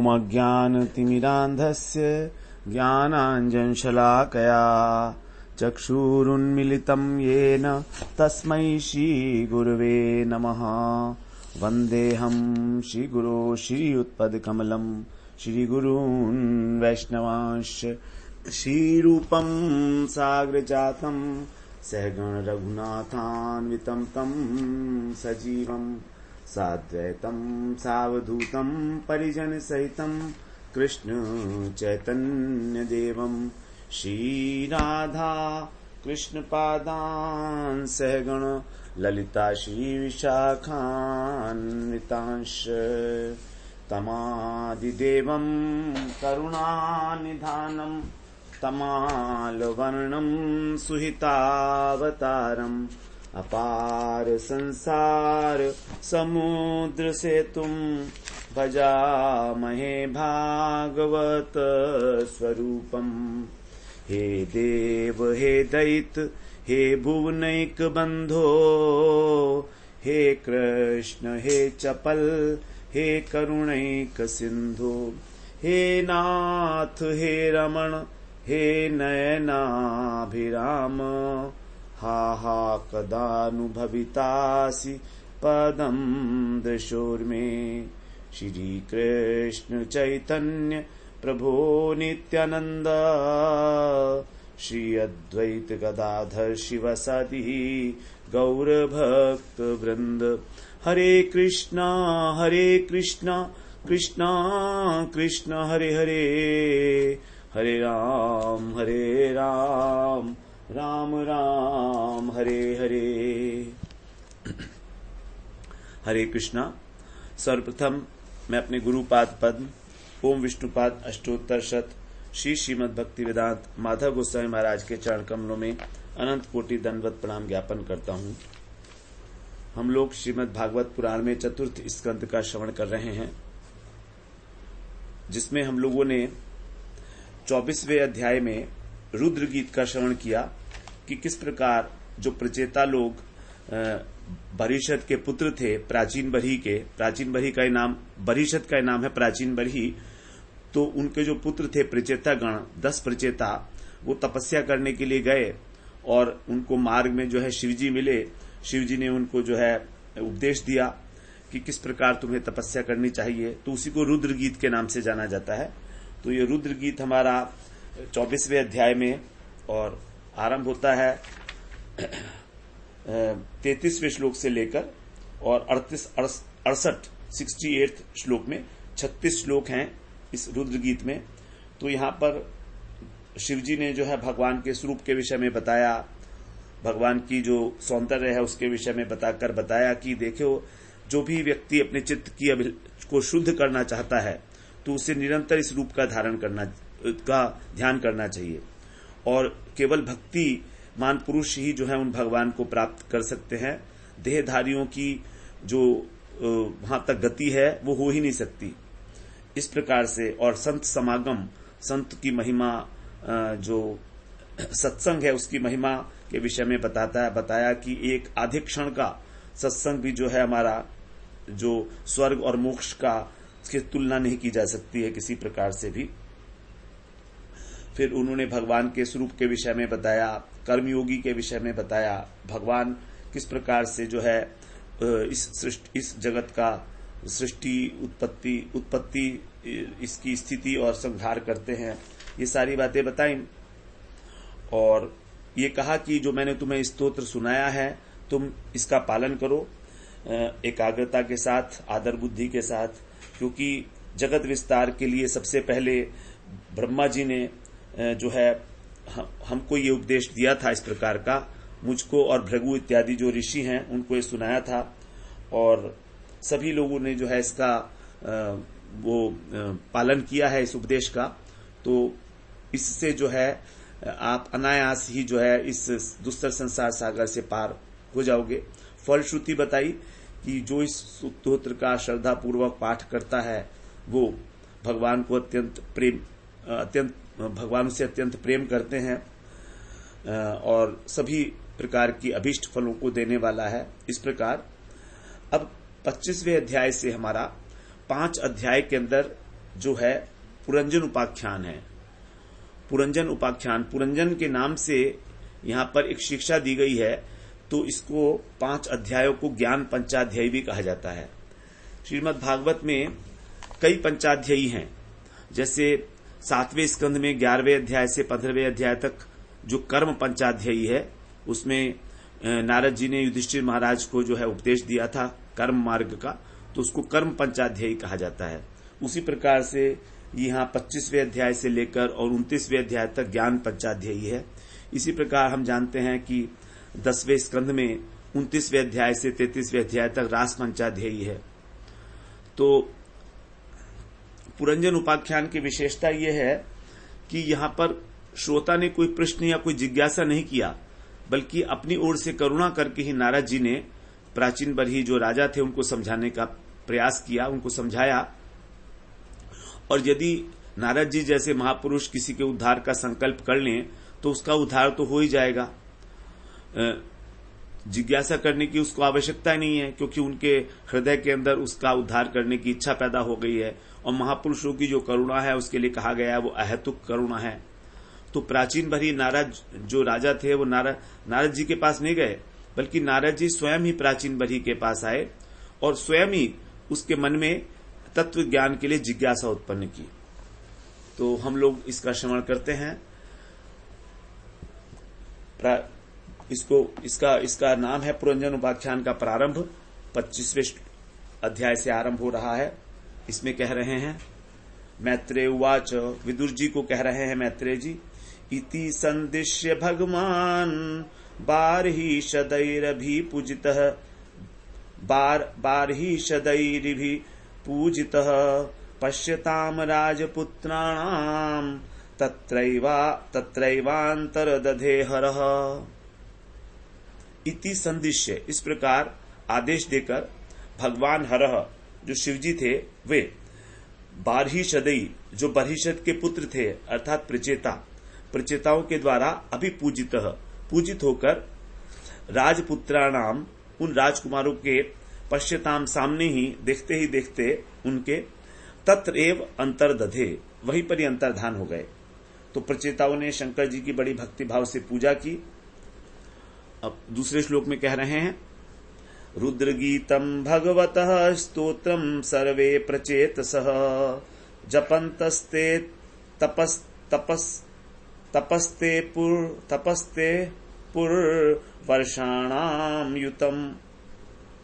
ॐ अज्ञानतिमिरान्धस्य ज्ञानाञ्जनशलाकया चक्षुरुन्मिलितं येन तस्मै श्रीगुरवे नमः। वन्देऽहं श्रीगुरो श्रीयुत्पदकमलं श्रीगुरून् वैष्णवांश्च श्रीरूपं साग्रजातं सहगण रघुनाथान्वितं तं सजीवं साद्वैतं सावधूतं परिजनसहितं कृष्ण चैतन्यदेवं श्रीराधा कृष्णपादान् सहगण ललिता श्रीविशाखान्वितांश्च तमादिदेवं करुणानिधानं तमालवर्णं सुहितावतारम् अपार संसार समुद्र सेतुं भजामहे भागवत स्वरूपम्। हे देव हे दैत हे भुवनैक बंधो, हे कृष्ण हे चपल हे करुणैक सिंधु, हे नाथ हे रमण हे नयनाभिराम। हा हा कदानुभवितासि पदं दृशोर्मे। श्री कृष्ण चैतन्य प्रभो नित्यानंद, श्री अद्वैत गदाधर शिवसदि गौर भक्त वृंद। हरे कृष्णा कृष्णा कृष्णा हरे हरे, हरे राम राम राम हरे हरे। हरे कृष्णा। सर्वप्रथम मैं अपने गुरुपाद पद्म ओम विष्णुपाद अष्टोत्तर शत श्री श्रीमद् भक्ति वेदांत माधव गोस्वामी महाराज के चरण कमलों में अनंत कोटि दंडवत प्रणाम ज्ञापन करता हूँ। हम लोग श्रीमद् भागवत पुराण में चतुर्थ स्कंद का श्रवण कर रहे हैं, जिसमें हम लोगों ने 24वें अध्याय में रुद्र गीत का श्रवण किया कि किस प्रकार जो प्रचेता लोग बरिषद के पुत्र थे प्राचीन बरही के, प्राचीन बरही का नाम बरिषद का नाम है प्राचीन बरही, तो उनके जो पुत्र थे प्रचेता गण 10 प्रचेता, वो तपस्या करने के लिए गए और उनको मार्ग में जो है शिवजी मिले। शिवजी ने उनको जो है उपदेश दिया कि किस प्रकार तुम्हें तपस्या करनी चाहिए, तो उसी को रुद्र गीत के नाम से जाना जाता है। तो ये रुद्र गीत हमारा 24वें अध्याय में और आरंभ होता है 33वें श्लोक से लेकर और 68 श्लोक में 36 श्लोक हैं इस रुद्र गीत में। तो यहाँ पर शिवजी ने जो है भगवान के स्वरूप के विषय में बताया, भगवान की जो सौंदर्य है उसके विषय में बताया कि देखो, जो भी व्यक्ति अपने चित्त की को शुद्ध करना चाहता है तो उसे निरंतर इस रूप का ध्यान करना चाहिए, और केवल भक्तिमान पुरुष ही जो है उन भगवान को प्राप्त कर सकते हैं। देहधारियों की जो वहां तक गति है वो हो ही नहीं सकती। इस प्रकार से और संत समागम, संत की महिमा, जो सत्संग है उसकी महिमा के विषय में बताया कि एक आधे क्षण का सत्संग भी जो है हमारा जो स्वर्ग और मोक्ष का, उसकी तुलना नहीं की जा सकती है किसी प्रकार से भी। फिर उन्होंने भगवान के स्वरूप के विषय में बताया, कर्मयोगी के विषय में बताया, भगवान किस प्रकार से जो है इस जगत का सृष्टि उत्पत्ति इसकी स्थिति और संहार करते हैं, ये सारी बातें बताई। और ये कहा कि जो मैंने तुम्हें स्तोत्र सुनाया है तुम इसका पालन करो एकाग्रता के साथ, आदर बुद्धि के साथ, क्योंकि जगत विस्तार के लिए सबसे पहले ब्रह्मा जी ने जो है हमको ये उपदेश दिया था इस प्रकार का, मुझको और भृगु इत्यादि जो ऋषि हैं उनको ये सुनाया था, और सभी लोगों ने जो है इसका पालन किया है इस उपदेश का। तो इससे जो है आप अनायास ही जो है इस दुस्तर संसार सागर से पार हो जाओगे। फलश्रुति बताई कि जो इस स्तोत्र का श्रद्धा पूर्वक पाठ करता है वो भगवान को भगवान से अत्यंत प्रेम करते हैं और सभी प्रकार की अभीष्ट फलों को देने वाला है। इस प्रकार अब 25वें अध्याय से हमारा 5 अध्याय के अंदर जो है पुरंजन उपाख्यान है। पुरंजन उपाख्यान, पुरंजन के नाम से यहां पर एक शिक्षा दी गई है, तो इसको 5 अध्यायों को ज्ञान पंचाध्यायी भी कहा जाता है। श्रीमद् भागवत में कई पंचाध्यायी हैं, जैसे 7वें स्कंद में 11वें अध्याय से 15वें अध्याय तक जो कर्म पंचाध्यायी है, उसमें नारद जी ने युधिष्ठिर महाराज को जो है उपदेश दिया था कर्म मार्ग का, तो उसको कर्म पंचाध्यायी कहा जाता है। उसी प्रकार से यहाँ 25वें अध्याय से लेकर और 29वें अध्याय तक ज्ञान पंचाध्यायी है। इसी प्रकार हम जानते हैं कि 10वें स्कंद में 29वें अध्याय से 33वें अध्याय तक रास पंचाध्यायी है। तो पुरंजन उपाख्यान की विशेषता यह है कि यहाँ पर श्रोता ने कोई प्रश्न या कोई जिज्ञासा नहीं किया, बल्कि अपनी ओर से करुणा करके ही नारद जी ने प्राचीन बरही जो राजा थे उनको समझाने का प्रयास किया, उनको समझाया। और यदि नारद जी जैसे महापुरुष किसी के उद्धार का संकल्प कर लें तो उसका उद्धार तो हो ही जाएगा। जिज्ञासा करने की उसको आवश्यकता नहीं है, क्योंकि उनके हृदय के अंदर उसका उद्धार करने की इच्छा पैदा हो गई है। और महापुरुषों की जो करुणा है उसके लिए कहा गया है वो अहेतुक करुणा है। तो प्राचीन भरी नारद जो राजा थे वो नारद जी के पास नहीं गए, बल्कि नारद जी स्वयं ही प्राचीन भरी के पास आए और स्वयं ही उसके मन में तत्व ज्ञान के लिए जिज्ञासा उत्पन्न की। तो हम लोग इसका श्रवण करते हैं। इसका नाम है पुरंजन उपाख्यान का प्रारंभ। 25वें अध्याय से आरंभ हो रहा है। इसमें कह रहे हैं मैत्रेय उवाच, विदुर जी को कह रहे हैं मैत्रेय जी, इति संदिश्य भगवान बारही शदैरभि पूजितः बारही शदैरिभि पूजितः पश्यताम राजपुत्राणाम तत्रैवांतरदधे हरः। इति संदिश्य, इस प्रकार आदेश देकर भगवान हरः जो शिवजी थे वे बारही शदई जो बरहिषद के पुत्र थे अर्थात प्रचेताओं के द्वारा अभिपूजितः पूजित होकर राजपुत्राणाम उन राजकुमारों के पश्यताम सामने ही देखते उनके तत्र एव अंतर्दधे वहीं पर ही अंतर्धान हो गए। तो प्रचेताओं ने शंकर जी की बड़ी भक्ति भाव से पूजा की। अब दूसरे श्लोक में कह रहे हैं रुद्रगीतम भगवतः स्तोत्रम सर्वे प्रचेतसः जपन्तस्ते तपस्ते पुर वर्षाणाम युतम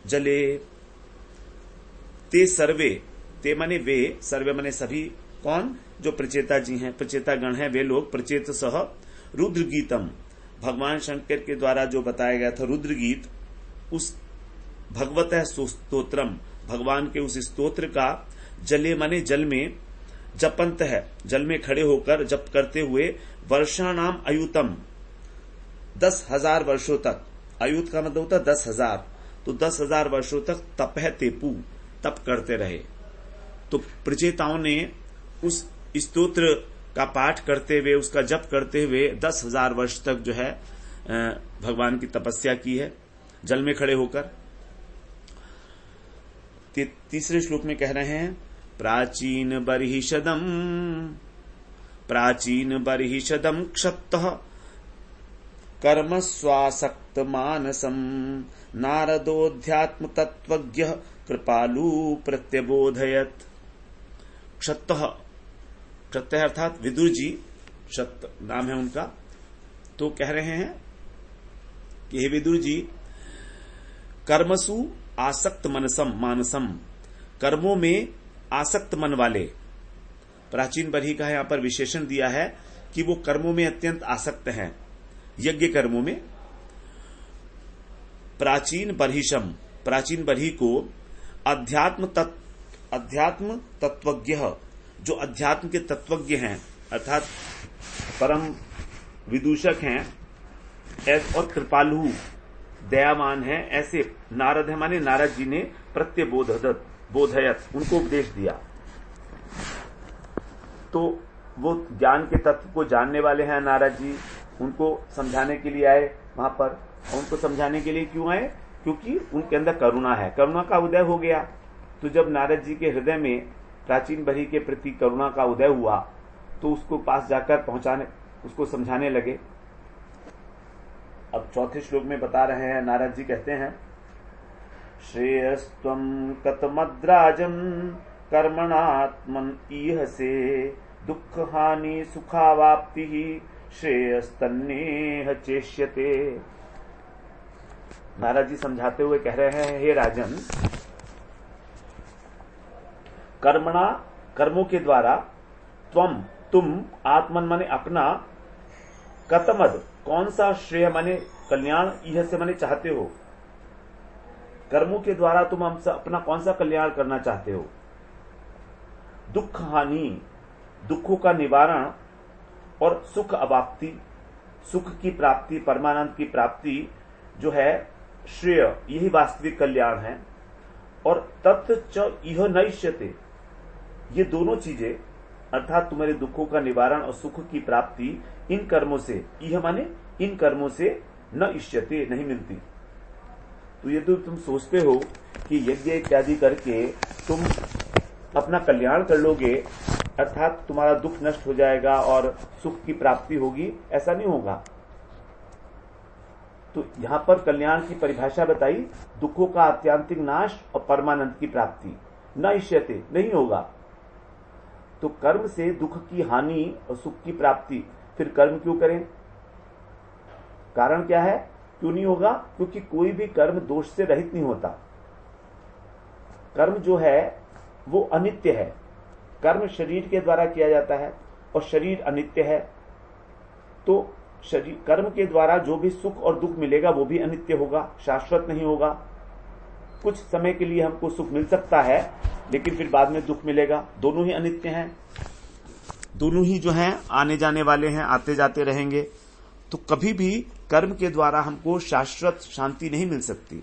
जले। ते सर्वे, ते माने वे, सर्वे माने सभी, कौन? जो प्रचेता जी हैं, प्रचेता गण हैं, वे लोग प्रचेत सह रुद्रगीतम, भगवान शंकर के द्वारा जो बताया गया था रुद्रगीत, उस भगवत स्तोत्रम, भगवान के उस स्तोत्र का जले माने जल में, जपंत है जल में खड़े होकर जप करते हुए, वर्षाणाम अयुतम 10,000 वर्षों तक, अयुत का मतलब होता है 10,000, तो 10,000 वर्षों तक तप है तेपू, तप करते रहे। तो प्रचेताओं ने उस स्तोत्र का पाठ करते हुए, उसका जप करते हुए 10,000 वर्ष तक जो है भगवान की तपस्या की है जल में खड़े होकर। तीसरे श्लोक में कह रहे हैं प्राचीन बर्हिषदम क्षत्तः कर्म स्वासक्त मानसम नारदोध्यात्म तत्वज्ञ कृपालु प्रत्यबोधयत। क्षत्तः अर्थात विदुर जी, क्षत्त नाम है उनका। तो कह रहे हैं कि हे विदुर जी, कर्मसु आसक्त मानसम, कर्मों में आसक्त मन वाले। प्राचीन बरही का यहां पर विशेषण दिया है कि वो कर्मों में अत्यंत आसक्त हैं, यज्ञ कर्मों में। प्राचीन बरही को अध्यात्म तत्वज्ञ, जो अध्यात्म के तत्वज्ञ हैं अर्थात परम विदूषक हैं और कृपालु दयावान है, ऐसे नारद है माने नारद जी ने बोधयत उनको उपदेश दिया। तो वो ज्ञान के तत्व को जानने वाले हैं नारद जी, उनको समझाने के लिए आए वहां पर। और उनको समझाने के लिए क्यों आए? क्योंकि उनके अंदर करुणा है, करुणा का उदय हो गया। तो जब नारद जी के हृदय में प्राचीन बरी के प्रति करुणा का उदय हुआ तो उसको पास जाकर उसको समझाने लगे। अब चौथे श्लोक में बता रहे हैं, नारद जी कहते हैं, श्रेयस्त्वं कतमद्राजन कर्मणात्मन ईहसे दुख हानि सुखावाप्ति श्रेयस्तन्नेह चेष्यते। नारद जी समझाते हुए कह रहे हैं, हे राजन, कर्मों के द्वारा तुम आत्मन माने अपना, कतमद कौन सा श्रेय माने कल्याण, यह से माने चाहते हो। कर्मों के द्वारा तुम हमसे अपना कौन सा कल्याण करना चाहते हो। दुख हानि, दुखों का निवारण, और सुख अवाप्ति, सुख की प्राप्ति, परमानंद की प्राप्ति जो है श्रेय, यही वास्तविक कल्याण है। और तत् च इह नैष्यते, ये दोनों चीजें अर्थात तुम्हारे दुखों का निवारण और सुख की प्राप्ति इन कर्मों से, यह माने इन कर्मों से न इष्यते, नहीं मिलती। तो यदि तुम सोचते हो कि यज्ञ इत्यादि करके तुम अपना कल्याण कर लोगे, अर्थात तुम्हारा दुख नष्ट हो जाएगा और सुख की प्राप्ति होगी, ऐसा नहीं होगा। तो यहां पर कल्याण की परिभाषा बताई, दुखों का आत्यांतिक नाश और परमानंद की प्राप्ति। न इष्यते, नहीं होगा। तो कर्म से दुख की हानि और सुख की प्राप्ति, फिर कर्म क्यों करें? कारण क्या है क्यों नहीं होगा? क्योंकि कोई भी कर्म दोष से रहित नहीं होता। कर्म जो है वो अनित्य है। कर्म शरीर के द्वारा किया जाता है और शरीर अनित्य है। तो कर्म के द्वारा जो भी सुख और दुख मिलेगा वो भी अनित्य होगा, शाश्वत नहीं होगा। कुछ समय के लिए हमको सुख मिल सकता है लेकिन फिर बाद में दुख मिलेगा। दोनों ही अनित्य हैं, दोनों ही जो हैं आने जाने वाले हैं, आते जाते रहेंगे। तो कभी भी कर्म के द्वारा हमको शाश्वत शांति नहीं मिल सकती।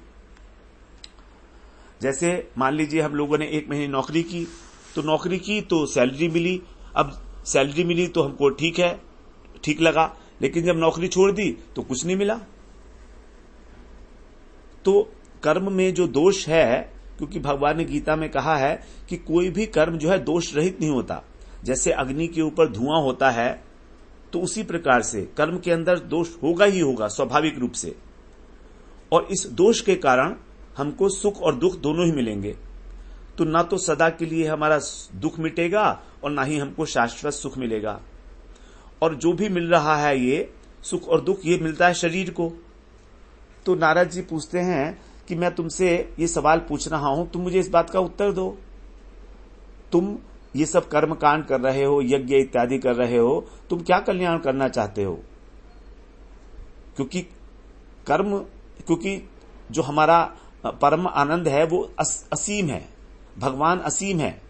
जैसे मान लीजिए हम लोगों ने 1 महीने नौकरी की, तो नौकरी की तो सैलरी मिली। अब सैलरी मिली तो हमको ठीक है, ठीक लगा, लेकिन जब नौकरी छोड़ दी तो कुछ नहीं मिला। तो कर्म में जो दोष है, क्योंकि भगवान ने गीता में कहा है कि कोई भी कर्म जो है दोष रहित नहीं होता। जैसे अग्नि के ऊपर धुआं होता है तो उसी प्रकार से कर्म के अंदर दोष होगा ही होगा स्वाभाविक रूप से। और इस दोष के कारण हमको सुख और दुख दोनों ही मिलेंगे। तो ना तो सदा के लिए हमारा दुख मिटेगा और ना ही हमको शाश्वत सुख मिलेगा। और जो भी मिल रहा है ये सुख और दुख, ये मिलता है शरीर को। तो नारद जी पूछते हैं कि मैं तुमसे ये सवाल पूछ रहा हूं, तुम मुझे इस बात का उत्तर दो। तुम ये सब कर्म कांड कर रहे हो, यज्ञ इत्यादि कर रहे हो, तुम क्या कल्याण करना चाहते हो? क्योंकि जो हमारा परम आनंद है वो असीम है, भगवान असीम है,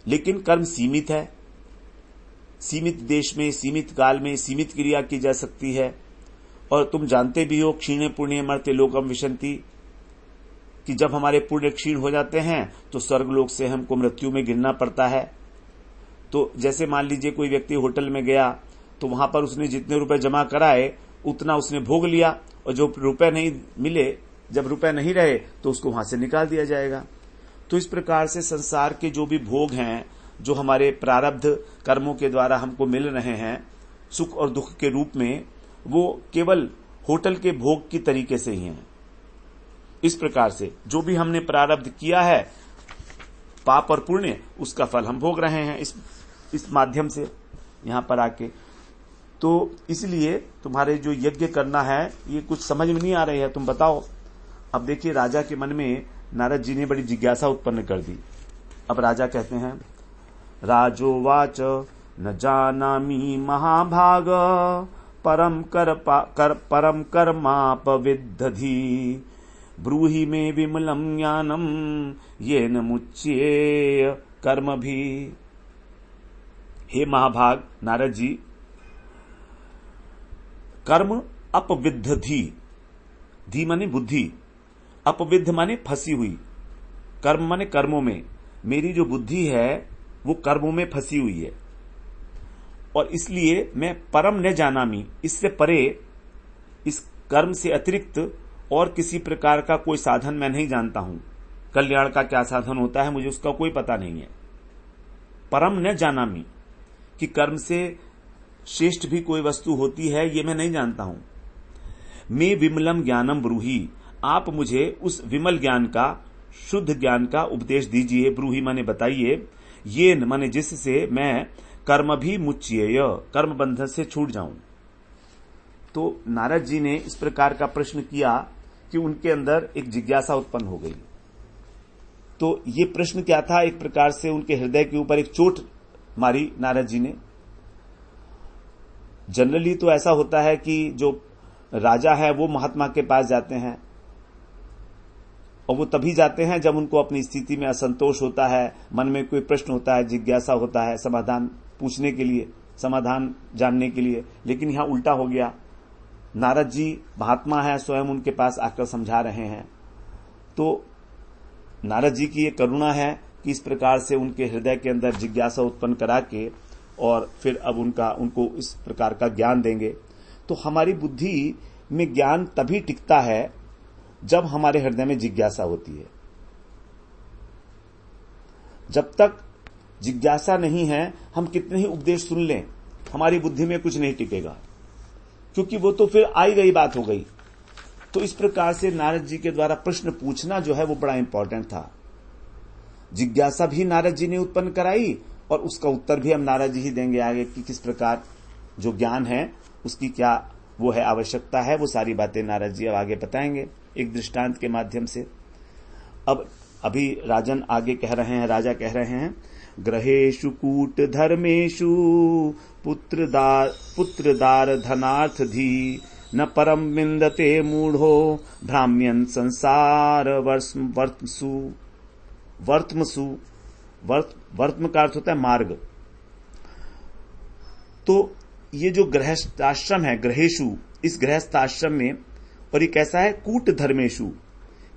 लेकिन कर्म सीमित है। सीमित देश में, सीमित काल में, सीमित क्रिया की जा सकती है। और तुम जानते भी हो, क्षीणे पुण्य मर्त्य लोकम विशन्ति, कि जब हमारे पुण्य क्षीण हो जाते हैं तो स्वर्गलोक से हमको मृत्यु में गिरना पड़ता है। तो जैसे मान लीजिए कोई व्यक्ति होटल में गया तो वहां पर उसने जितने रुपए जमा कराए उतना उसने भोग लिया, और जो रुपए नहीं मिले, जब रुपए नहीं रहे तो उसको वहां से निकाल दिया जाएगा। तो इस प्रकार से संसार के जो भी भोग हैं, जो हमारे प्रारब्ध कर्मों के द्वारा हमको मिल रहे हैं सुख और दुख के रूप में, वो केवल होटल के भोग की तरीके से ही हैं। इस प्रकार से जो भी हमने प्रारब्ध किया है, पाप और पुण्य, उसका फल हम भोग रहे हैं इस माध्यम से यहां पर आके। तो इसलिए तुम्हारे जो यज्ञ करना है ये कुछ समझ में नहीं आ रही है, तुम बताओ। अब देखिए राजा के मन में नारद जी ने बड़ी जिज्ञासा उत्पन्न कर दी। अब राजा कहते हैं, राजोवाच न जानामि महाभाग परम कर्मापविद्धि ब्रूहि में विमलम ज्ञानम ये न मुच्येय कर्म भी। हे महाभाग नारद जी, कर्म अपविद्ध धी माने बुद्धि, अपविद्ध माने फंसी हुई, कर्म माने कर्मों में। मेरी जो बुद्धि है वो कर्मों में फंसी हुई है, और इसलिए मैं परम न जानामी, इससे परे, इस कर्म से अतिरिक्त और किसी प्रकार का कोई साधन मैं नहीं जानता हूं। कल्याण का क्या साधन होता है मुझे उसका कोई पता नहीं है। परम न जानामि, कि कर्म से श्रेष्ठ भी कोई वस्तु होती है ये मैं नहीं जानता हूं। मैं विमलम ज्ञानम ब्रूहि, आप मुझे उस विमल ज्ञान का, शुद्ध ज्ञान का उपदेश दीजिए। ब्रूहि माने बताइए, ये माने जिससे मैं कर्म भी मुच्येय, कर्म बंधन से छूट जाऊं। तो नारद जी ने इस प्रकार का प्रश्न किया कि उनके अंदर एक जिज्ञासा उत्पन्न हो गई। तो ये प्रश्न क्या था, एक प्रकार से उनके हृदय के ऊपर एक चोट मारी नारद जी ने। जनरली तो ऐसा होता है कि जो राजा है वो महात्मा के पास जाते हैं, और वो तभी जाते हैं जब उनको अपनी स्थिति में असंतोष होता है, मन में कोई प्रश्न होता है, जिज्ञासा होता है, समाधान पूछने के लिए, समाधान जानने के लिए। लेकिन यहां उल्टा हो गया, नारद जी महात्मा है, स्वयं उनके पास आकर समझा रहे हैं। तो नारद जी की ये करुणा है कि इस प्रकार से उनके हृदय के अंदर जिज्ञासा उत्पन्न करा के और फिर अब उनको इस प्रकार का ज्ञान देंगे। तो हमारी बुद्धि में ज्ञान तभी टिकता है जब हमारे हृदय में जिज्ञासा होती है। जब तक जिज्ञासा नहीं है, हम कितने ही उपदेश सुन लें, हमारी बुद्धि में कुछ नहीं टिकेगा, क्योंकि वो तो फिर आई गई बात हो गई। तो इस प्रकार से नारद जी के द्वारा प्रश्न पूछना जो है वो बड़ा इंपॉर्टेंट था। जिज्ञासा भी नारद जी ने उत्पन्न कराई और उसका उत्तर भी हम नारद जी ही देंगे आगे कि किस प्रकार जो ज्ञान है उसकी क्या वो है आवश्यकता है। वो सारी बातें नारद जी अब आगे बताएंगे एक दृष्टांत के माध्यम से। अब अभी राजन आगे कह रहे हैं, राजा कह रहे हैं, ग्रहेषु कूट धर्मेषु पुत्रदार धनार्थ धी, न परम विंदते मूढ़ो भ्राम्यन संसार वर्त्म का अर्थ होता है मार्ग। तो ये जो गृहस्थाश्रम है, ग्रहेषु, इस गृहस्थाश्रम में, और ये कैसा है, कूट धर्मेषु,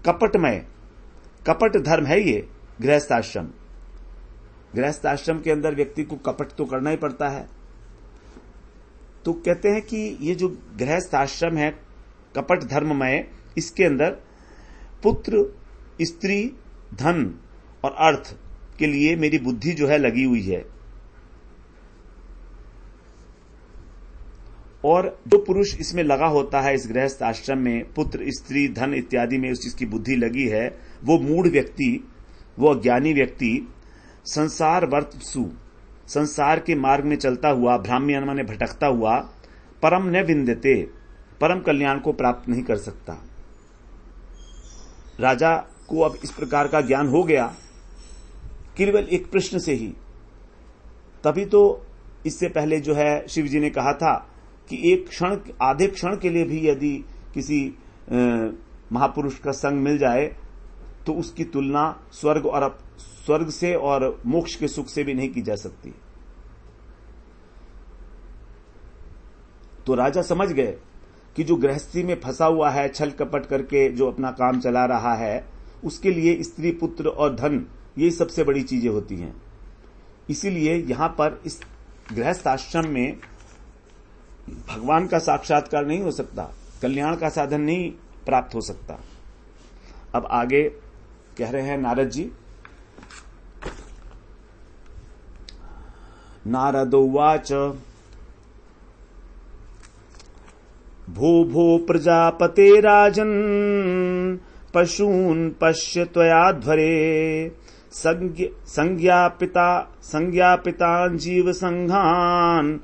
कपटमय, कपट धर्म है ये गृहस्थाश्रम। गृहस्थाश्रम के अंदर व्यक्ति को कपट तो करना ही पड़ता है। तो कहते हैं कि ये जो गृहस्थाश्रम है कपट धर्ममय, इसके अंदर पुत्र, स्त्री, धन और अर्थ के लिए मेरी बुद्धि जो है लगी हुई है। और जो पुरुष इसमें लगा होता है, इस गृहस्थ आश्रम में पुत्र, स्त्री, धन इत्यादि में उस चीज की बुद्धि लगी है, वो मूढ़ व्यक्ति, वो अज्ञानी व्यक्ति संसार वर्तसु, संसार के मार्ग में चलता हुआ, भ्राम्यन माने भटकता हुआ, परम न विंदते, परम कल्याण को प्राप्त नहीं कर सकता। राजा को अब इस प्रकार का ज्ञान हो गया केवल एक प्रश्न से ही। तभी तो इससे पहले जो है शिव जी ने कहा था कि एक क्षण, आधे क्षण के लिए भी यदि किसी महापुरुष का संग मिल जाए तो उसकी तुलना स्वर्ग से और मोक्ष के सुख से भी नहीं की जा सकती। तो राजा समझ गए कि जो गृहस्थी में फंसा हुआ है, छल कपट करके जो अपना काम चला रहा है, उसके लिए स्त्री, पुत्र और धन ये सबसे बड़ी चीजें होती हैं। इसीलिए यहां पर इस गृहस्थ आश्रम में भगवान का साक्षात्कार नहीं हो सकता, कल्याण का साधन नहीं प्राप्त हो सकता। अब आगे कह रहे हैं नारद जी, नारदोवाच भो भो प्रजापते राजन् पशून् पश्य त्वयाध्वरे संज्ञापितान् जीव संघान्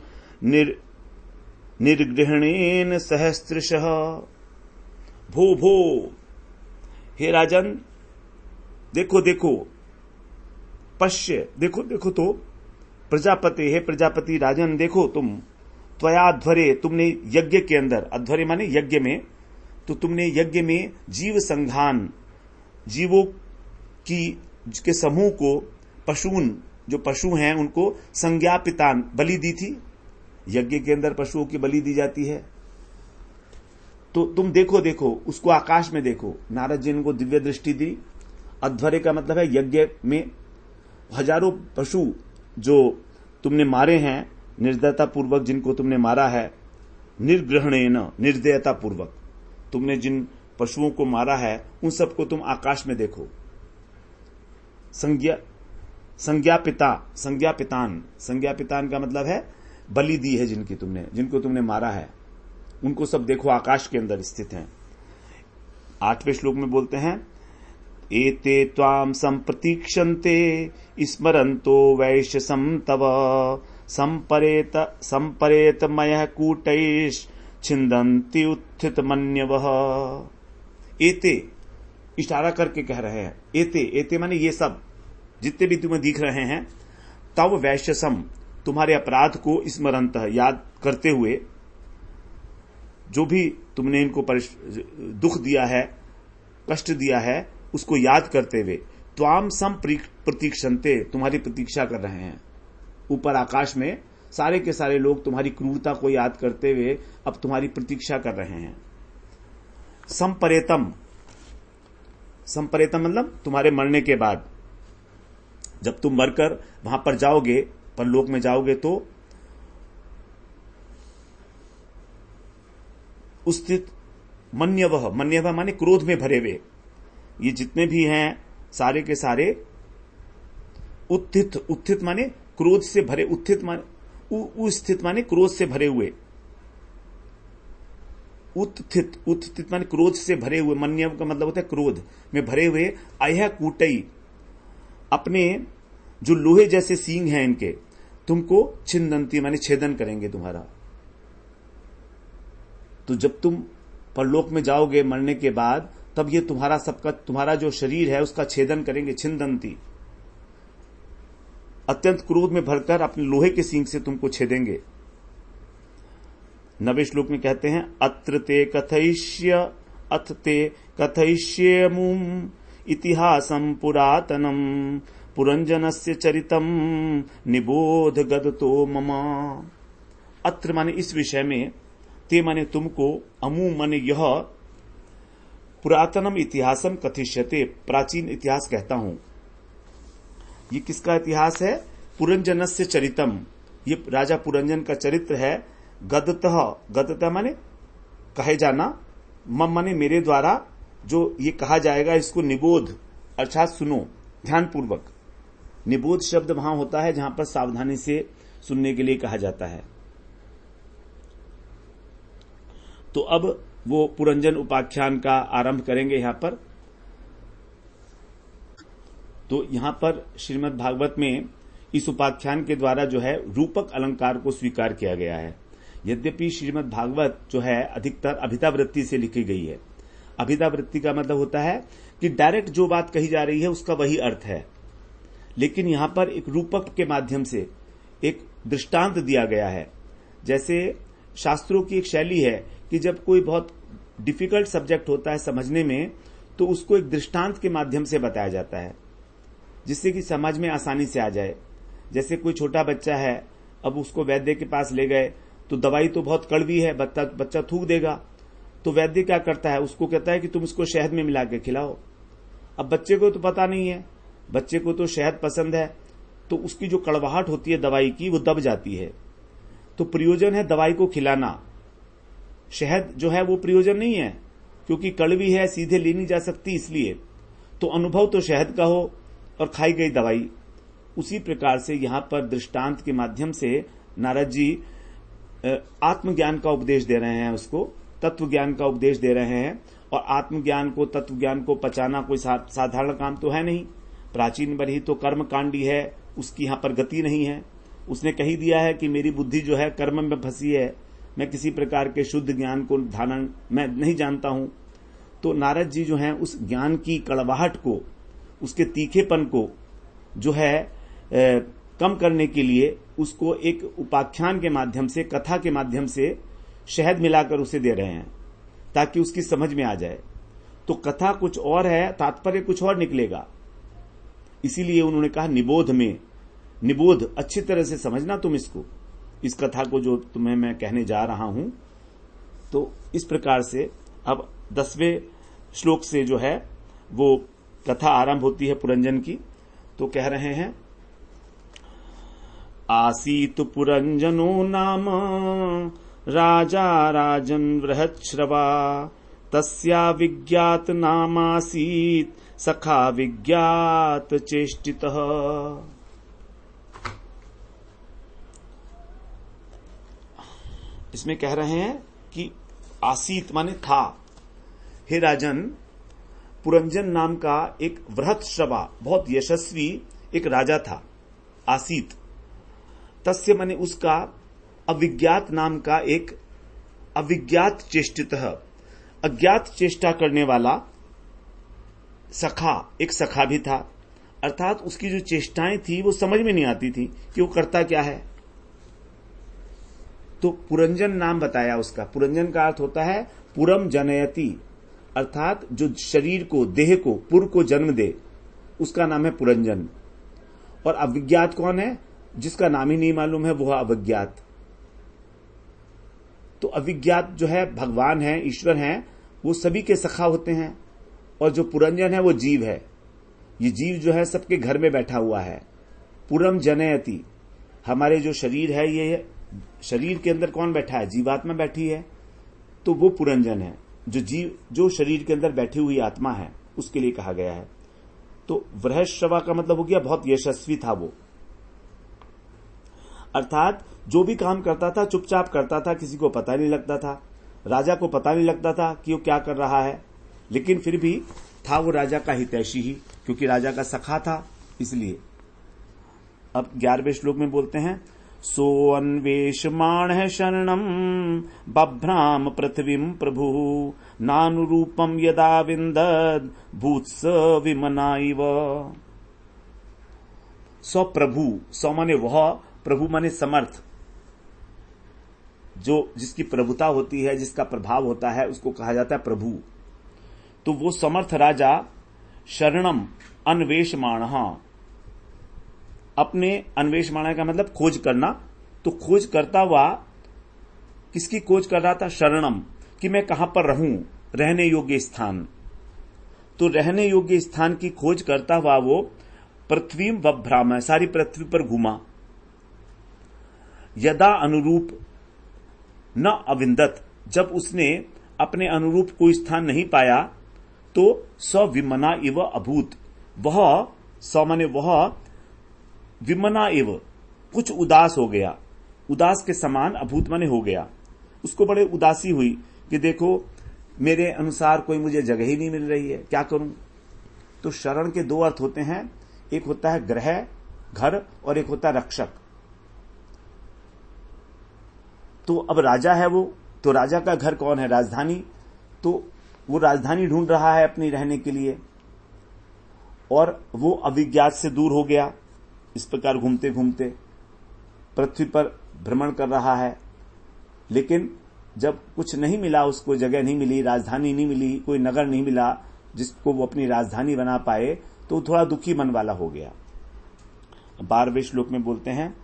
निर्गृहणेन सहस्त्रशः। भो भो, हे राजन, देखो देखो, पश्य, देखो देखो, तो प्रजापति, हे प्रजापति राजन, देखो तुम, त्वयाध्वरे, तुमने यज्ञ के अंदर, अध्वरे माने यज्ञ में, तो तुमने यज्ञ में जीव संघान, जीवों के समूह को, पशून, जो पशु हैं उनको, संज्ञापितान, बलि दी थी। यज्ञ के अंदर पशुओं की बलि दी जाती है। तो तुम देखो देखो, उसको आकाश में देखो। नारद जी ने उनको दिव्य दृष्टि दी। अध्वरे का मतलब है यज्ञ में हजारों पशु जो तुमने मारे हैं, निर्दयता पूर्वक जिनको तुमने मारा है, निर्ग्रहणेन, निर्दयता पूर्वक तुमने जिन पशुओं को मारा है, उन सबको तुम आकाश में देखो। संज्ञापितान का मतलब है बलि दी है जिनको तुमने मारा है, उनको सब देखो आकाश के अंदर स्थित हैं। 8वें श्लोक में बोलते हैं, एते त्वाम संप्रतीक्षन्ते स्मरन्तो वैश्यसं तव संपरेत मयः कूटैश् छिन्दन्ति उत्थित मन्यवः। एते इशारा करके कह रहे हैं, एते माने ये सब जितने भी तुम्हें दिख रहे हैं, तव वैश्यसम तुम्हारे अपराध को स्मरंत याद करते हुए, जो भी तुमने इनको दुख दिया है, कष्ट दिया है, उसको याद करते हुए, त्वाम सम प्रतीक्षन्ते तुम्हारी प्रतीक्षा कर रहे हैं। ऊपर आकाश में सारे के सारे लोग तुम्हारी क्रूरता को याद करते हुए अब तुम्हारी प्रतीक्षा कर रहे हैं। संपरेतम मतलब तुम्हारे मरने के बाद, जब तुम मरकर वहां पर जाओगे, परलोक में जाओगे, तो स्थित मन्यवह माने क्रोध में भरे हुए, ये जितने भी हैं सारे के सारे, उत्थित माने क्रोध से भरे, उत्थित माने क्रोध से भरे हुए, उत्थित माने क्रोध से भरे हुए, मन्यव का मतलब होता है क्रोध में भरे हुए, अयह कूटई अपने जो लोहे जैसे सींग हैं इनके, तुमको छिन्दन्ति माने छेदन करेंगे तुम्हारा। तो जब तुम परलोक में जाओगे मरने के बाद, तब ये तुम्हारा जो शरीर है उसका छेदन करेंगे, छिन्दन्ति, अत्यंत क्रोध में भरकर अपने लोहे के सींग से तुमको छेदेंगे। 9वें श्लोक में कहते हैं, अथ ते कथयिष्येमुम इतिहासं पुरातनम पुरंजनस्य चरितम निबोध गदतो मम। अत्र माने इस विषय में, ते माने तुमको, अमु माने यह, पुरातनम इतिहासम कथिष्यते प्राचीन इतिहास कहता हूं। ये किसका इतिहास है? पुरंजनस्य चरितम, ये राजा पुरंजन का चरित्र है। गदतः माने कहे जाना, मम माने मेरे द्वारा जो ये कहा जाएगा इसको निबोध अर्थात सुनो ध्यानपूर्वक। निबोध शब्द वहां होता है जहां पर सावधानी से सुनने के लिए कहा जाता है। तो अब वो पुरंजन उपाख्यान का आरंभ करेंगे यहां पर। तो यहां पर श्रीमद् भागवत में इस उपाख्यान के द्वारा जो है रूपक अलंकार को स्वीकार किया गया है। यद्यपि श्रीमद् भागवत जो है अधिकतर अभिधावृत्ति से लिखी गई है। अभिधावृत्ति का मतलब होता है कि डायरेक्ट जो बात कही जा रही है उसका वही अर्थ है, लेकिन यहां पर एक रूपक के माध्यम से एक दृष्टांत दिया गया है। जैसे शास्त्रों की एक शैली है कि जब कोई बहुत डिफिकल्ट सब्जेक्ट होता है समझने में, तो उसको एक दृष्टांत के माध्यम से बताया जाता है जिससे कि समझ में आसानी से आ जाए। जैसे कोई छोटा बच्चा है, अब उसको वैद्य के पास ले गए तो दवाई तो बहुत कड़वी है, बच्चा थूक देगा, तो वैद्य क्या करता है, उसको कहता है कि तुम इसको शहद में मिला के खिलाओ। अब बच्चे को तो पता नहीं है, बच्चे को तो शहद पसंद है, तो उसकी जो कड़वाहट होती है दवाई की वो दब जाती है। तो प्रयोजन है दवाई को खिलाना, शहद जो है वो प्रयोजन नहीं है, क्योंकि कड़वी है, सीधे ली नहीं जा सकती, इसलिए तो अनुभव तो शहद का हो और खाई गई दवाई। उसी प्रकार से यहां पर दृष्टांत के माध्यम से नारद जी आत्मज्ञान का उपदेश दे रहे हैं, उसको तत्व ज्ञान का उपदेश दे रहे हैं। और आत्मज्ञान को, तत्व ज्ञान को पचाना कोई साधारण काम तो है नहीं। प्राचीन बरही तो कर्म कांडी है, उसकी यहां पर गति नहीं है। उसने कही दिया है कि मेरी बुद्धि जो है कर्म में फंसी है, मैं किसी प्रकार के शुद्ध ज्ञान को धारण मैं नहीं जानता हूं। तो नारद जी जो है उस ज्ञान की कड़वाहट को, उसके तीखेपन को जो है कम करने के लिए उसको एक उपाख्यान के माध्यम से, कथा के माध्यम से शहद मिलाकर उसे दे रहे हैं ताकि उसकी समझ में आ जाए। तो कथा कुछ और है, तात्पर्य कुछ और निकलेगा। इसीलिए उन्होंने कहा निबोध में, निबोध अच्छी तरह से समझना तुम इसको, इस कथा को जो तुम्हें मैं कहने जा रहा हूं। तो इस प्रकार से अब 10वें श्लोक से जो है वो कथा आरंभ होती है पुरंजन की। तो कह रहे हैं, आसीत पुरंजनो नाम राजा राजन बृहच्छ्रवा तस्या विज्ञात नामासीत सखा विज्ञात चेष्टितः। इसमें कह रहे हैं कि आसीत माने था। हे राजन, पुरंजन नाम का एक वृहत्श्रवा बहुत यशस्वी एक राजा था। आसीत तस्य माने उसका, अविज्ञात नाम का एक अविज्ञात चेष्टितः अज्ञात चेष्टा करने वाला सखा, एक सखा भी था। अर्थात उसकी जो चेष्टाएं थी वो समझ में नहीं आती थी कि वो करता क्या है। तो पुरंजन नाम बताया उसका। पुरंजन का अर्थ होता है पुरम जनयति, अर्थात जो शरीर को, देह को, पुर को जन्म दे, उसका नाम है पुरंजन। और अविज्ञात कौन है? जिसका नाम ही नहीं मालूम है वो है अविज्ञात। तो अविज्ञात जो है भगवान है, ईश्वर है, वो सभी के सखा होते हैं। और जो पुरंजन है वो जीव है। ये जीव जो है सबके घर में बैठा हुआ है। पुरम जनयति, हमारे जो शरीर है, ये शरीर के अंदर कौन बैठा है? जीवात्मा बैठी है। तो वो पुरंजन है, जो जीव, जो शरीर के अंदर बैठी हुई आत्मा है, उसके लिए कहा गया है। तो वृहश्रवा का मतलब हो गया बहुत यशस्वी था वो। अर्थात जो भी काम करता था चुपचाप करता था, किसी को पता नहीं लगता था। राजा को पता नहीं लगता था कि वो क्या कर रहा है, लेकिन फिर भी था वो राजा का हितैषी ही, क्योंकि राजा का सखा था इसलिए। अब 11वें श्लोक में बोलते हैं, सो अन्वेषमाण है शरणम बभ्राम पृथ्वीम प्रभु नानुरूपम यदा विंदद भूत्स विमनाइव। सो प्रभु, सो माने वह, प्रभु माने समर्थ, जो जिसकी प्रभुता होती है, जिसका प्रभाव होता है, उसको कहा जाता है प्रभु। तो वो समर्थ राजा शरणम अन्वेषमाण, अपने अन्वेषमाण का मतलब खोज करना। तो खोज करता हुआ, किसकी खोज कर रहा था? शरणम, कि मैं कहां पर रहूं, रहने योग्य स्थान। तो रहने योग्य स्थान की खोज करता हुआ वो पृथ्वी बभ्राम, सारी पृथ्वी पर घूमा। यदा अनुरूप न अविंदत, जब उसने अपने अनुरूप कोई स्थान नहीं पाया तो सविमना इव अभूत, वह स माने वह, विमना इव कुछ उदास हो गया, उदास के समान, अभूत माने हो गया। उसको बड़े उदासी हुई कि देखो मेरे अनुसार कोई मुझे जगह ही नहीं मिल रही है, क्या करूं। तो शरण के दो अर्थ होते हैं, एक होता है ग्रह, घर, और एक होता है रक्षक। तो अब राजा है वो, तो राजा का घर कौन है? राजधानी। तो वो राजधानी ढूंढ रहा है अपनी रहने के लिए, और वो अविज्ञात से दूर हो गया। इस प्रकार घूमते घूमते पृथ्वी पर भ्रमण कर रहा है, लेकिन जब कुछ नहीं मिला, उसको जगह नहीं मिली, राजधानी नहीं मिली, कोई नगर नहीं मिला जिसको वो अपनी राजधानी बना पाए, तो थोड़ा दुखी मन वाला हो गया। 12वें श्लोक में बोलते हैं,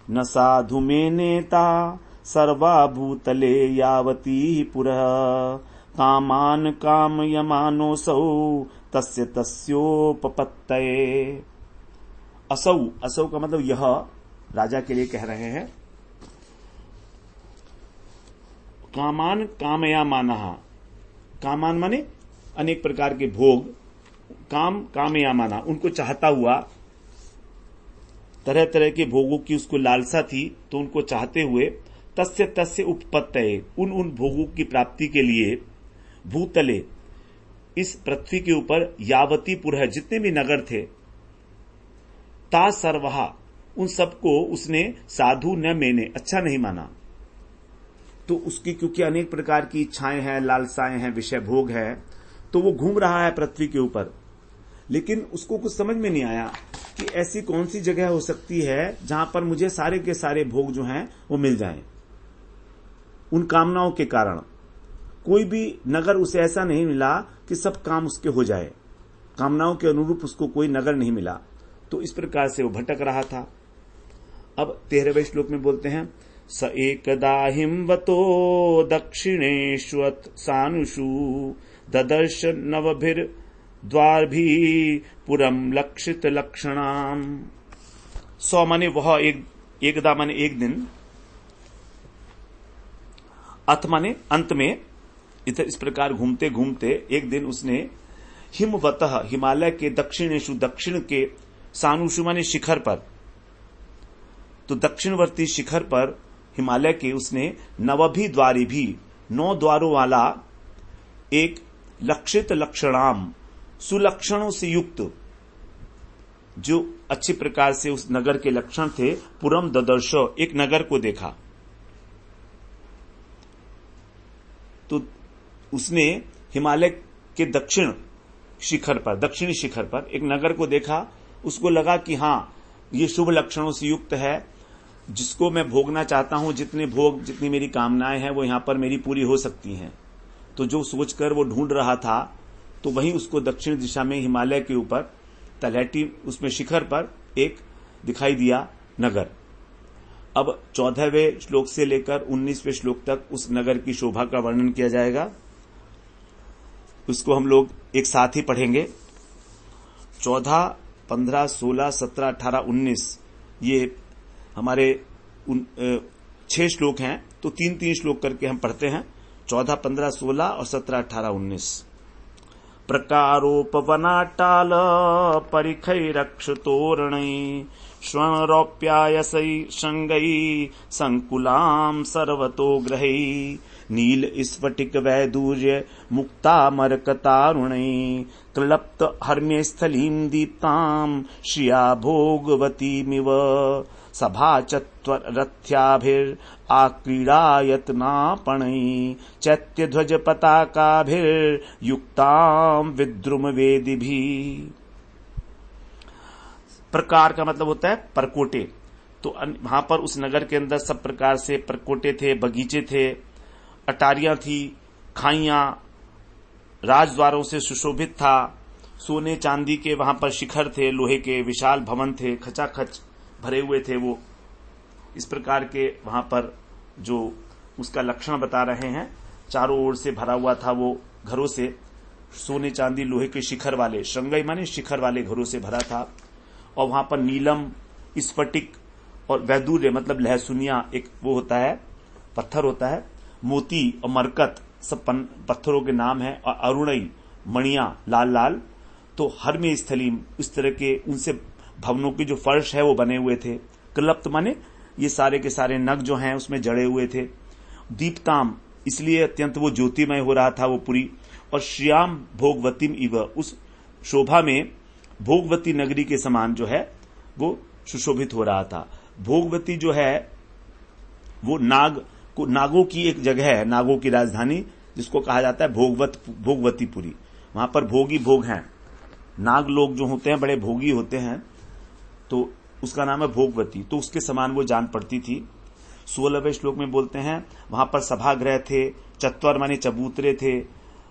न साधु में नेता सर्वाभूतले यावती पुरः कामान कामयमानोऽसौ तस्य तस्योपपत्तये। असौ, असौ का मतलब यह, राजा के लिए कह रहे हैं। कामान कामयामानः, कामान माने अनेक प्रकार के भोग, काम कामयामाना, उनको चाहता हुआ, तरह तरह के भोगों की उसको लालसा थी, तो उनको चाहते हुए तस्य तस्य उपपत्तये, उन उन भोगों की प्राप्ति के लिए, भूतले, इस पृथ्वी के ऊपर, यावती पुरः, जितने भी नगर थे, ता सर्वहा, उन सबको उसने साधु न मेने, अच्छा नहीं माना। तो उसकी क्योंकि अनेक प्रकार की इच्छाएं हैं, लालसाएं हैं, विषय भोग है, तो वो घूम रहा है पृथ्वी के ऊपर, लेकिन उसको कुछ समझ में नहीं आया कि ऐसी कौन सी जगह हो सकती है जहां पर मुझे सारे के सारे भोग जो हैं वो मिल जाएं। उन कामनाओं के कारण कोई भी नगर उसे ऐसा नहीं मिला कि सब काम उसके हो जाए, कामनाओं के अनुरूप उसको कोई नगर नहीं मिला। तो इस प्रकार से वो भटक रहा था। अब 13वें श्लोक में बोलते हैं, स एकदा हिमवतो दक्षिणेष्वत् सानुषु ददर्श नवभिर्द्वारभि पुरम लक्षित लक्षणाम। सौ माने वह, एकदा माने एक दिन, अथ माने अंत में, इधर इस प्रकार घूमते घूमते एक दिन उसने हिमवतः, हिमालय के दक्षिणेशु, दक्षिण के, सानुषु माने शिखर पर, तो दक्षिणवर्ती शिखर पर हिमालय के उसने नवभी द्वारी भी 9 द्वारों वाला एक लक्षित लक्षणाम सुलक्षणों से युक्त जो अच्छी प्रकार से उस नगर के लक्षण थे, पुरम ददर्श एक नगर को देखा। तो उसने हिमालय के दक्षिणी शिखर पर एक नगर को देखा। उसको लगा कि हां, ये शुभ लक्षणों से युक्त है, जिसको मैं भोगना चाहता हूं, जितनी मेरी कामनाएं हैं वो यहां पर मेरी पूरी हो सकती हैं। तो जो सोचकर वो ढूंढ रहा था, तो वहीं उसको दक्षिण दिशा में हिमालय के ऊपर तलहटी उसमें शिखर पर एक दिखाई दिया नगर। अब 14वें श्लोक से लेकर 19वें श्लोक तक उस नगर की शोभा का वर्णन किया जाएगा। उसको हम लोग एक साथ ही पढ़ेंगे। 14, 15, 16, 17, 18, 19 ये हमारे 6 श्लोक हैं, तो 3-3 श्लोक करके हम पढ़ते हैं। 14, 15, 16 और 17, 18, 19। प्रकारोपवनाट्टाल परिखैरक्षतोरणै श्वणरौप्यायसै शृंगै संकुलां सर्वतो ग्रहै नील स्फटिक वैदूर्य मुक्तामरकतारुणै क्लप्त हर्म्य स्थलीं दीप्तां श्रिया भोगवतीमिव सभा चत्वरथ्याभिराक्रीडायतनापणै चैत्यध्वज पताकाभिर्युक्तां विद्रुम वेदिभिः। प्रकार का मतलब होता है परकोटे। तो वहां पर उस नगर के अंदर सब प्रकार से परकोटे थे, बगीचे थे, अटारियां थी, खाइयां, राजद्वारों से सुशोभित था। सोने चांदी के वहां पर शिखर थे, लोहे के विशाल भवन थे, खचाखच भरे हुए थे। वो इस प्रकार के वहां पर जो उसका लक्षण बता रहे हैं, चारों ओर से भरा हुआ था वो घरों से, सोने चांदी लोहे के शिखर वाले, श्रृंगई माने शिखर वाले घरों से भरा था। और वहां पर नीलम, स्फटिक और वैदूर्य मतलब लहसुनिया एक वो होता है, पत्थर होता है, मोती और मरकत सब पत्थरों के नाम है, और अरुणई मणिया लाल लाल। तो हर में स्थलीम इस तरह के उनसे भवनों के जो फर्श है वो बने हुए थे। क्लप्त माने ये सारे के सारे नग जो हैं उसमें जड़े हुए थे। दीप्ताम इसलिए अत्यंत वो ज्योतिमय हो रहा था वो पूरी। और श्याम भोगवतीम इव उस शोभा में भोगवती नगरी के समान जो है वो सुशोभित हो रहा था। भोगवती जो है वो नागों की एक जगह है, नागों की राजधानी, जिसको कहा जाता है भोगवतीपुरी। वहां पर भोगी भोग हैं, नाग लोग जो होते हैं बड़े भोगी होते हैं, तो उसका नाम है भोगवती। तो उसके समान वो जान पड़ती थी। 16वें श्लोक में बोलते हैं वहां पर सभागृह थे, चत्वर माने चबूतरे थे,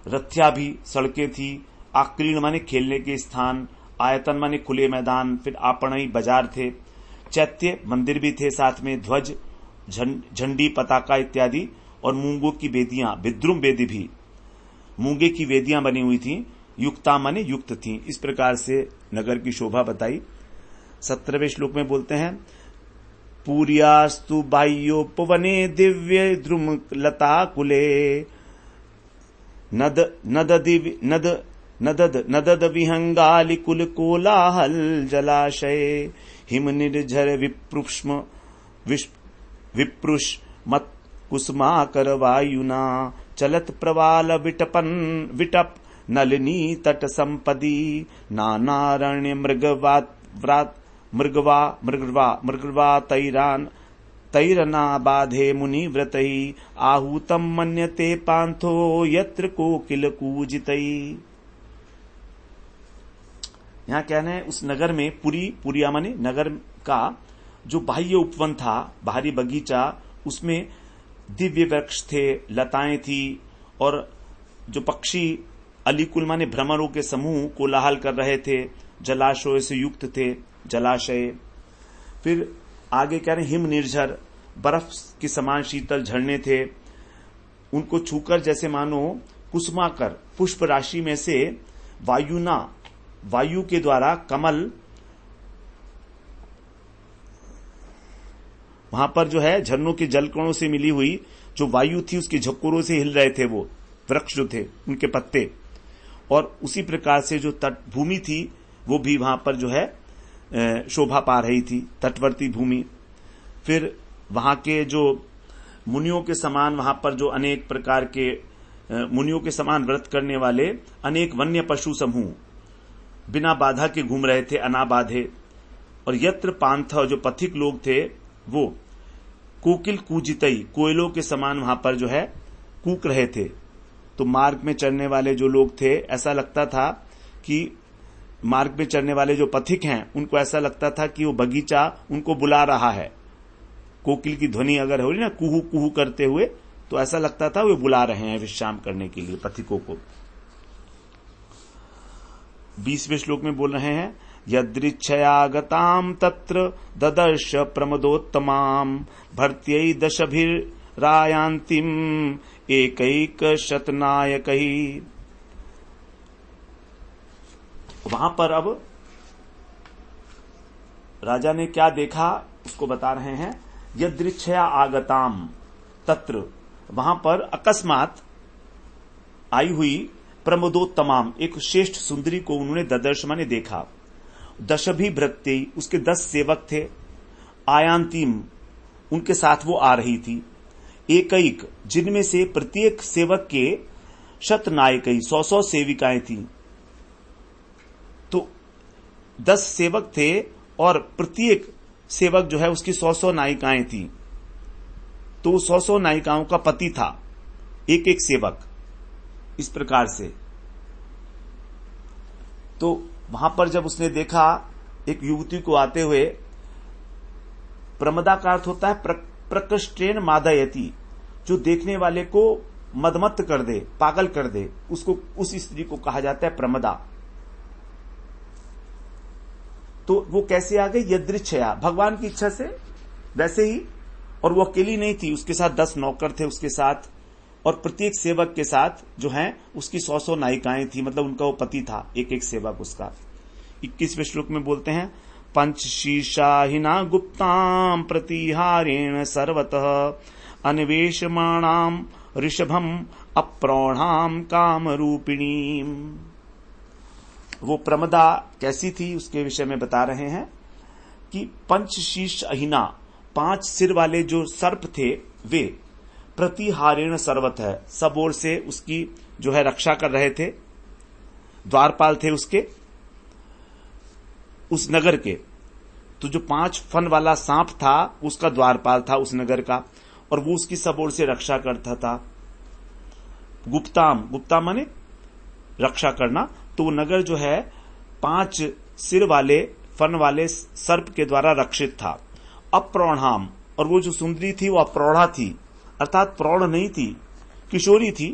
रथ्या भी सड़कें थी, आक्रीण माने खेलने के स्थान, आयतन माने खुले मैदान, फिर आपणई बाजार थे, चैत्य मंदिर भी थे साथ में, ध्वज झंडी पताका इत्यादि, और मूंगों की वेदियां, विद्रुम वेदी भी मूंगे की वेदियां बनी हुई थी, युक्ता माने युक्त थी। इस प्रकार से नगर की शोभा बताई। 17वें श्लोक में बोलते हैं पूर्यास्तु बाह्योपवने दिव्य द्रुम लता कुले नदद विहंगालि कुल कोलाहल जलाशय हिम निर्झर विप्रुष मत कुसुमाकर वायुना चलत प्रवाल विटप नलिनी तट संपदी नानारण्य मृगवा तैरना बाधे मुनि व्रतई आहूतम मन्यते पांथो यत्र कोकिल कूजितई। यहाँ कहना है उस नगर में पुरिया माने नगर का जो बाह्य उपवन था, बाहरी बगीचा, उसमें दिव्य वृक्ष थे, लताएं थी, और जो पक्षी अलीकुल माने भ्रमरों के समूह कोलाहल कर रहे थे, जलाशयों से युक्त थे जलाशय। फिर आगे कह रहे हिम निर्झर, बर्फ की समान शीतल झरने थे, उनको छूकर जैसे मानो कुसुमाकर पुष्प राशि में से वायु के द्वारा कमल वहां पर जो है झरनों के जलकणों से मिली हुई जो वायु थी उसके झकोरों से हिल रहे थे वो वृक्ष जो थे उनके पत्ते, और उसी प्रकार से जो तट भूमि थी वो भी वहां पर जो है शोभा पा रही थी, तटवर्ती भूमि। फिर वहां के जो मुनियों के समान वहां पर जो अनेक प्रकार के मुनियों के समान व्रत करने वाले अनेक वन्य पशु समूह बिना बाधा के घूम रहे थे, अनाबाधे। और यत्र पांथ जो पथिक लोग थे वो कोकिल कूजितई, कोयलों के समान वहां पर जो है कूक रहे थे। तो मार्ग में चलने वाले जो लोग थे, ऐसा लगता था कि मार्ग में चलने वाले जो पथिक हैं उनको ऐसा लगता था कि वो बगीचा उनको बुला रहा है। कोकिल की ध्वनि अगर हो रही ना कुहू कुहू करते हुए, तो ऐसा लगता था वे बुला रहे हैं विश्राम करने के लिए पथिकों को। 20वें श्लोक में बोल रहे हैं, यदृच्छयागताम तत्र ददर्श प्रमदोत्तमाम भर्त्यै दशभिरायांतिम एकैक शतनायकैः। वहां पर अब राजा ने क्या देखा उसको बता रहे हैं। यदृच्छया आगताम तत्र, वहां पर अकस्मात आई हुई प्रमोदोत्तमाम, एक श्रेष्ठ सुंदरी को उन्होंने ददर्श माने देखा। दशभी भृत्य, उसके 10 सेवक थे। आयांतिम, उनके साथ वो आ रही थी। एक जिनमें से प्रत्येक सेवक के शतनायकई 100 सेविकाएं थी। तो 10 सेवक थे और प्रत्येक सेवक जो है उसकी 100 नायिकाएं थी। तो 100 नायिकाओं का पति था एक एक सेवक, इस प्रकार से। तो वहां पर जब उसने देखा एक युवती को आते हुए, प्रमदा का अर्थ होता है प्रकृष्टेन मादयति, जो देखने वाले को मदमत्त कर दे, पागल कर दे, उसको, उस स्त्री को कहा जाता है प्रमदा। तो वो कैसे आ गई? यदृच्छया, भगवान की इच्छा से वैसे ही। और वो अकेली नहीं थी, उसके साथ 10 नौकर थे उसके साथ, और प्रत्येक सेवक के साथ जो है उसकी 100 नायिकाएं थी, मतलब उनका वो पति था एक एक सेवक उसका। 21वें श्लोक में बोलते हैं, पंचशीर्षाहिना गुप्ताम प्रतिहारेण सर्वतः अन्वेषमाणाम ऋषभम अप्रौढ़ाम कामरूपिणीम। वो प्रमदा कैसी थी उसके विषय में बता रहे हैं कि पंचशीर्ष अहिना, 5 सिर वाले जो सर्प थे वे प्रतिहारेण सर्वतः, सब ओर से उसकी जो है रक्षा कर रहे थे। द्वारपाल थे उसके, उस नगर के। तो जो 5 फन वाला सांप था उसका द्वारपाल था उस नगर का, और वो उसकी सब ओर से रक्षा करता था। गुप्ताम, गुप्ता माने रक्षा करना। तो वो नगर जो है 5 सिर वाले फन वाले सर्प के द्वारा रक्षित था। अप्रौढ़ाम, और वो जो सुंदरी थी वो अप्रौढ़ा थी, अर्थात प्रौढ़ नहीं थी, किशोरी थी।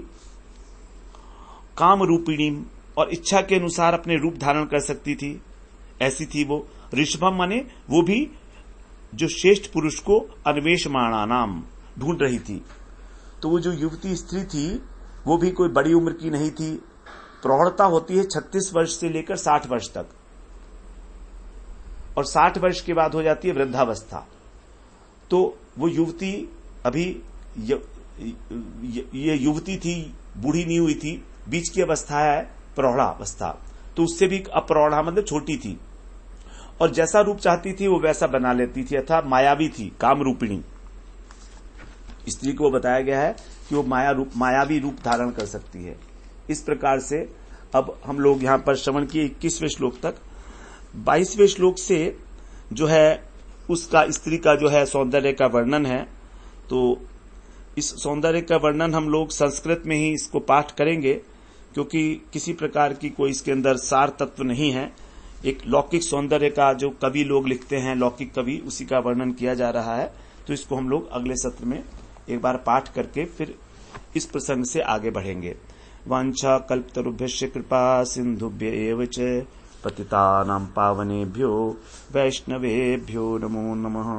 काम रूपिणी, और इच्छा के अनुसार अपने रूप धारण कर सकती थी, ऐसी थी वो। ऋषभम माने वो भी जो श्रेष्ठ पुरुष को अन्वेषमाणा नाम ढूंढ रही थी। तो वो जो युवती स्त्री थी वो भी कोई बड़ी उम्र की नहीं थी। प्रौढ़ता होती है 36 वर्ष से लेकर 60 वर्ष तक, और 60 वर्ष के बाद हो जाती है वृद्धावस्था। तो वो युवती अभी ये युवती थी, बूढ़ी नहीं हुई थी, बीच की अवस्था है प्रौढ़ावस्था। तो उससे भी अप्रौढ़ा मतलब छोटी थी, और जैसा रूप चाहती थी वो वैसा बना लेती थी, अर्थात मायावी थी, कामरूपिणी। स्त्री को बताया गया है कि वो मायावी रूप धारण कर सकती है। इस प्रकार से अब हम लोग यहां पर श्रवण किए 21वें श्लोक तक। 22वें श्लोक से जो है उसका, स्त्री का जो है सौंदर्य का वर्णन है। तो इस सौंदर्य का वर्णन हम लोग संस्कृत में ही इसको पाठ करेंगे, क्योंकि किसी प्रकार की कोई इसके अंदर सार तत्व नहीं है। एक लौकिक सौंदर्य का जो कवि लोग लिखते हैं, लौकिक कवि, उसी का वर्णन किया जा रहा है। तो इसको हम लोग अगले सत्र में एक बार पाठ करके फिर इस प्रसंग से आगे बढ़ेंगे। वांछा कल्पतरुभ्यश्च कृपा सिंधुभ्य एव च पतितानां पावनेभ्यो वैष्णवेभ्यो नमो नमः।